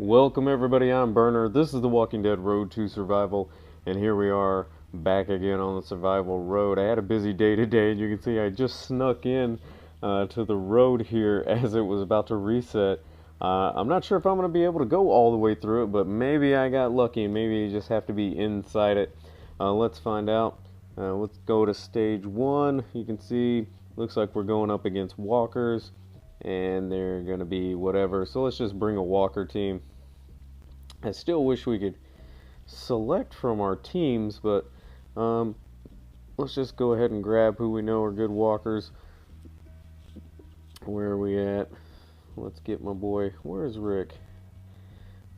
Welcome everybody, I'm Burner. This is The Walking Dead Road to Survival, and here we are back again on the survival road. I had a busy day today, and you can see I just snuck in to the road here as it was about to reset. I'm not sure if I'm going to be able to go all the way through it, but maybe I got lucky, and maybe you just have to be inside it. Let's find out. Let's go to stage 1. You can see, looks like we're going up against walkers, and they're going to be whatever. So let's just bring a walker team. I still wish we could select from our teams, but let's just go ahead and grab who we know are good walkers. Where are we at? Let's get my boy. Where's Rick?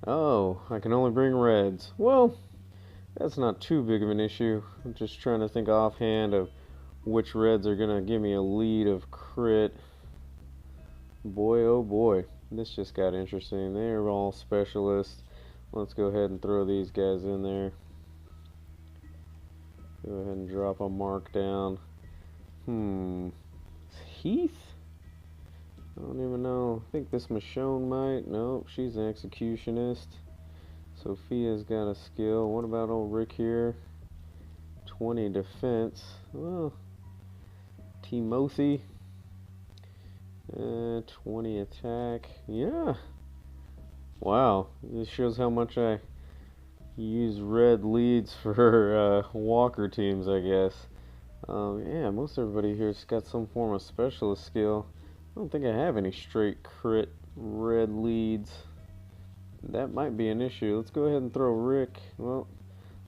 Oh, I can only bring reds. Well, that's not too big of an issue. I'm just trying to think offhand of which reds are going to give me a lead of crit. Boy, oh boy, this just got interesting. They're all specialists. Let's go ahead and throw these guys in there. Go ahead and drop a mark down. Heath? I don't even know. I think this Michonne might. Nope, she's an executionist. Sophia's got a skill. What about old Rick here? 20 defense. Well, Timothy. 20 attack. Yeah. Wow. This shows how much I use red leads for walker teams, I guess. Yeah, most everybody here's got some form of specialist skill. I don't think I have any straight crit red leads. That might be an issue. Let's go ahead and throw Rick. Well,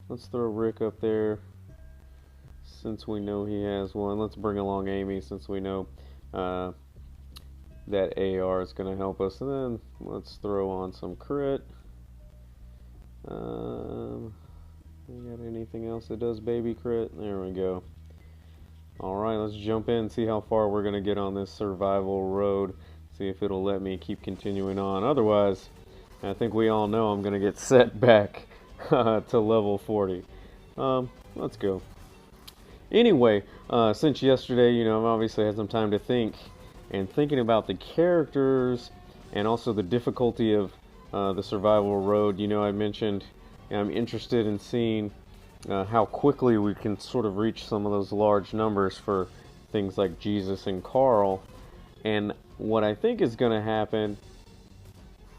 let's throw Rick up there since we know he has one. Let's bring along Amy since we know that AR is going to help us. And then let's throw on some crit. We got anything else that does baby crit? There we go. Alright, let's jump in and see how far we're going to get on this survival road. See if it'll let me keep continuing on. Otherwise, I think we all know I'm going to get set back to level 40. Let's go. Anyway, since yesterday, I've obviously had some time to think. And thinking about the characters and also the difficulty of the survival road, I mentioned I'm interested in seeing how quickly we can sort of reach some of those large numbers for things like Jesus and Carl. And what I think is going to happen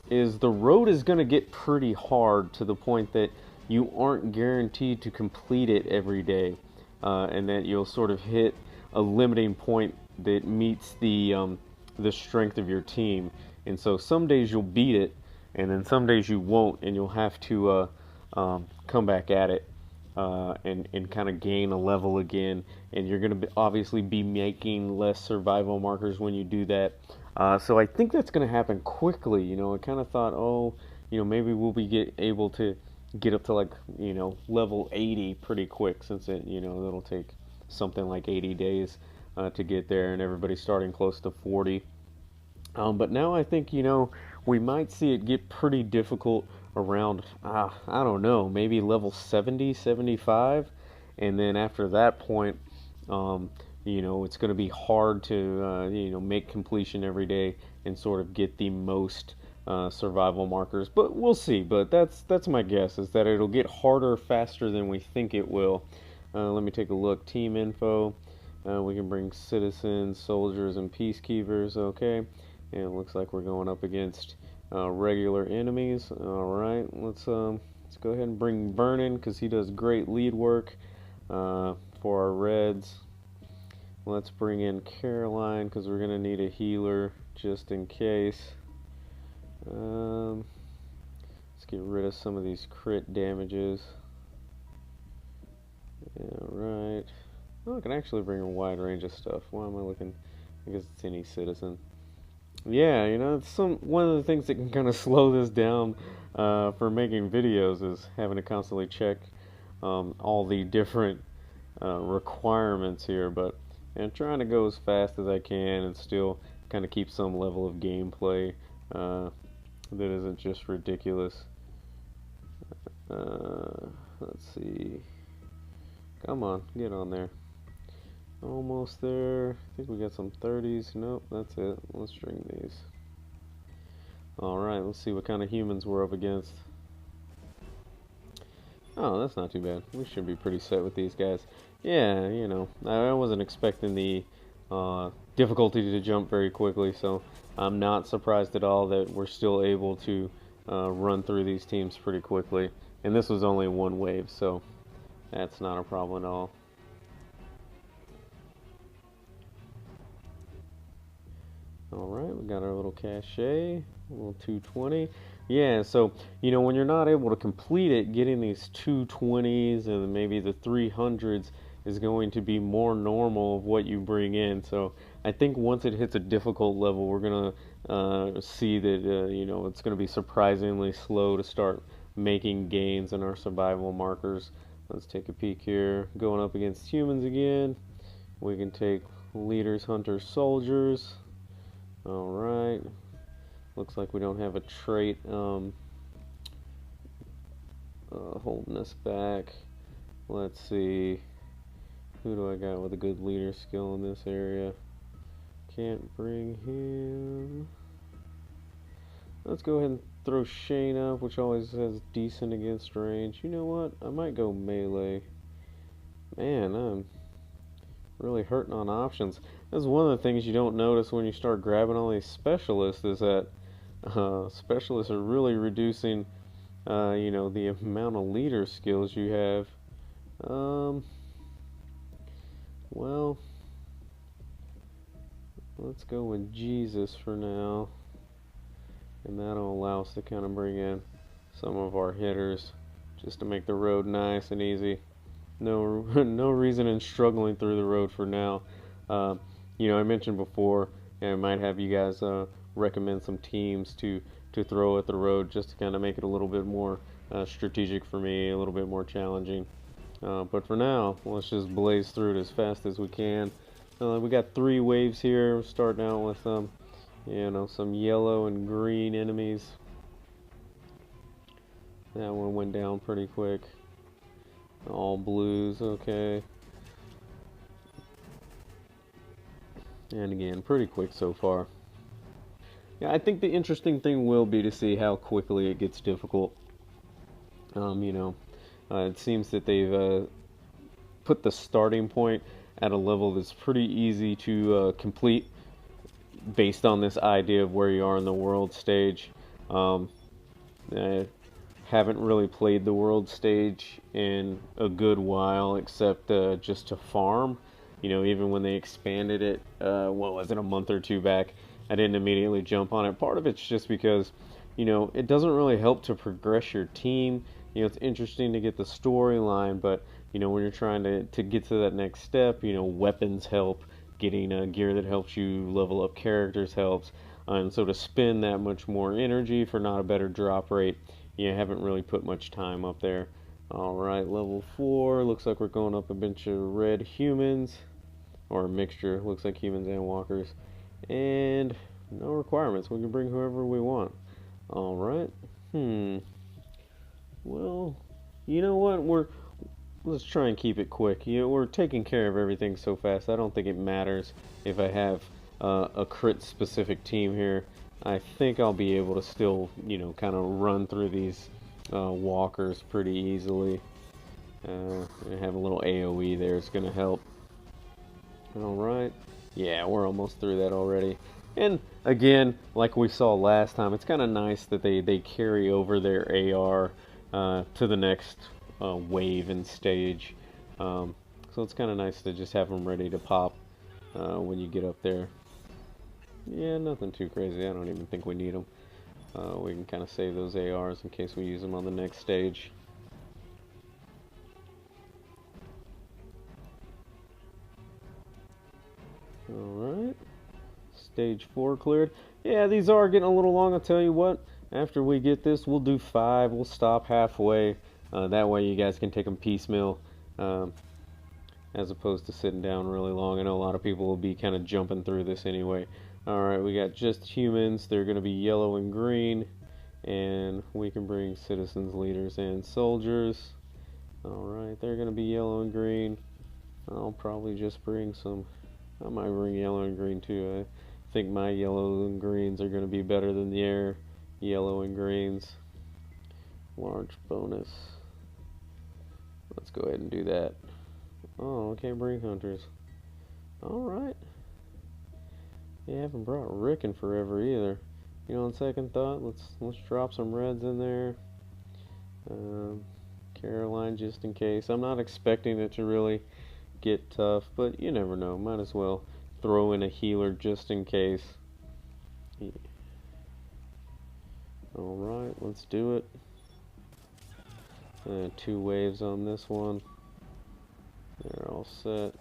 is the road is going to get pretty hard to the point that you aren't guaranteed to complete it every day, and that you'll sort of hit a limiting point that meets the strength of your team. And so some days you'll beat it, and then some days you won't, and you'll have to come back at it and kind of gain a level again. And you're going to obviously be making less survival markers when you do that. So I think that's going to happen quickly. I kind of thought, maybe we'll be able to get up to like, level 80 pretty quick, since it'll take something like 80 days to get there, and everybody's starting close to 40. But now I think, we might see it get pretty difficult around, I don't know, maybe level 70, 75. And then after that point, it's going to be hard to, make completion every day and sort of get the most survival markers. But we'll see. But that's my guess, is that it'll get harder faster than we think it will. Let me take a look. Team info. We can bring citizens, soldiers, and peacekeepers. Okay, and it looks like we're going up against regular enemies. All right, let's go ahead and bring Vernon, because he does great lead work for our reds. Let's bring in Caroline, because we're gonna need a healer just in case. Let's get rid of some of these crit damages. All right. Oh, I can actually bring a wide range of stuff. Why am I looking? I guess it's any citizen. Yeah, it's one of the things that can kind of slow this down for making videos, is having to constantly check all the different requirements here. But I'm trying to go as fast as I can and still kind of keep some level of gameplay that isn't just ridiculous. Let's see. Come on, get on there. Almost there. I think we got some 30s. Nope, that's it. Let's string these. Alright, let's see what kind of humans we're up against. Oh, that's not too bad. We should be pretty set with these guys. Yeah, you know, I wasn't expecting the difficulty to jump very quickly, so I'm not surprised at all that we're still able to run through these teams pretty quickly. And this was only one wave, so that's not a problem at all. Alright, we got our little cache, a little 220. Yeah, so, you know, when you're not able to complete it, getting these 220s and maybe the 300s is going to be more normal of what you bring in. So I think once it hits a difficult level, we're going to see that, you know, it's going to be surprisingly slow to start making gains in our survival markers. Let's take a peek here. Going up against humans again. We can take leaders, hunters, soldiers. Alright. Looks like we don't have a trait holding us back. Let's see. Who do I got with a good leader skill in this area? Can't bring him. Let's go ahead and throw Shane up, which always has decent against range. You know what? I might go melee. Man, I'm really hurting on options. That's one of the things you don't notice when you start grabbing all these specialists, is that specialists are really reducing, you know, the amount of leader skills you have. Well, let's go with Jesus for now, and that'll allow us to kind of bring in some of our hitters just to make the road nice and easy. No, no reason in struggling through the road for now. You know, I mentioned before, and I might have you guys recommend some teams to throw at the road just to kind of make it a little bit more strategic for me, a little bit more challenging. But for now, let's just blaze through it as fast as we can. We got 3 waves here, starting out with you know, some yellow and green enemies. That one went down pretty quick. All blues, okay. And again, pretty quick so far. Yeah, I think the interesting thing will be to see how quickly it gets difficult. You know, it seems that they've put the starting point at a level that's pretty easy to complete based on this idea of where you are in the world stage. I haven't really played the world stage in a good while, except just to farm. You know, even when they expanded it, what was it, a month or two back, I didn't immediately jump on it. Part of it's just because, you know, it doesn't really help to progress your team. You know, it's interesting to get the storyline, but, you know, when you're trying to get to that next step, you know, weapons help, getting gear that helps you level up characters helps, and so to spend that much more energy for not a better drop rate, you haven't really put much time up there. Alright, level 4, looks like we're going up a bunch of red humans, or a mixture, looks like humans and walkers, and no requirements, we can bring whoever we want. Alright, well, you know what, let's try and keep it quick. You know, we're taking care of everything so fast, I don't think it matters if I have a crit specific team here. I think I'll be able to still, you know, kind of run through these walkers pretty easily. I have a little AoE there, it's going to help. Alright, yeah, we're almost through that already. And again, like we saw last time, it's kind of nice that they carry over their AR to the next wave and stage. So it's kind of nice to just have them ready to pop when you get up there. Yeah, nothing too crazy. I don't even think we need them. We can kind of save those ARs in case we use them on the next stage. Alright. Stage 4 cleared. Yeah, these are getting a little long, I'll tell you what. After we get this, we'll do 5. We'll stop halfway. That way you guys can take them piecemeal. As opposed to sitting down really long. I know a lot of people will be kind of jumping through this anyway. Alright, we got just humans. They're going to be yellow and green. And we can bring citizens, leaders, and soldiers. Alright, they're going to be yellow and green. I'll probably just bring some... I might bring yellow and green too. I think my yellow and greens are going to be better than yellow and greens. Large bonus. Let's go ahead and do that. Oh, okay, bring hunters. Alright. They haven't brought Rick in forever either. You know, on second thought, let's drop some reds in there. Caroline, just in case. I'm not expecting it to really get tough, but you never know. Might as well throw in a healer just in case. Yeah. Alright, let's do it. 2 waves on this one. They're all set.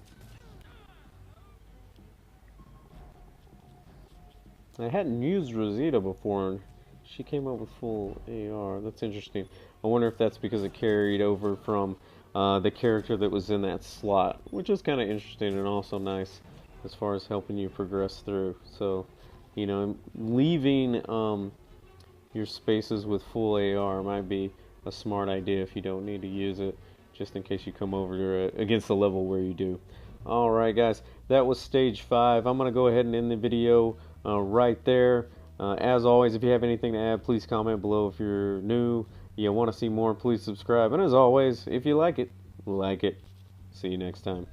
I hadn't used Rosita before, and she came up with full AR. That's interesting. I wonder if that's because it carried over from the character that was in that slot, which is kind of interesting and also nice as far as helping you progress through. So, you know, leaving your spaces with full AR might be a smart idea if you don't need to use it, just in case you come over against the level where you do. Alright guys, that was stage 5. I'm going to go ahead and end the video right there. As always, if you have anything to add, please comment below. If you're new, you want to see more, please subscribe. And as always, if you like it, like it. See you next time.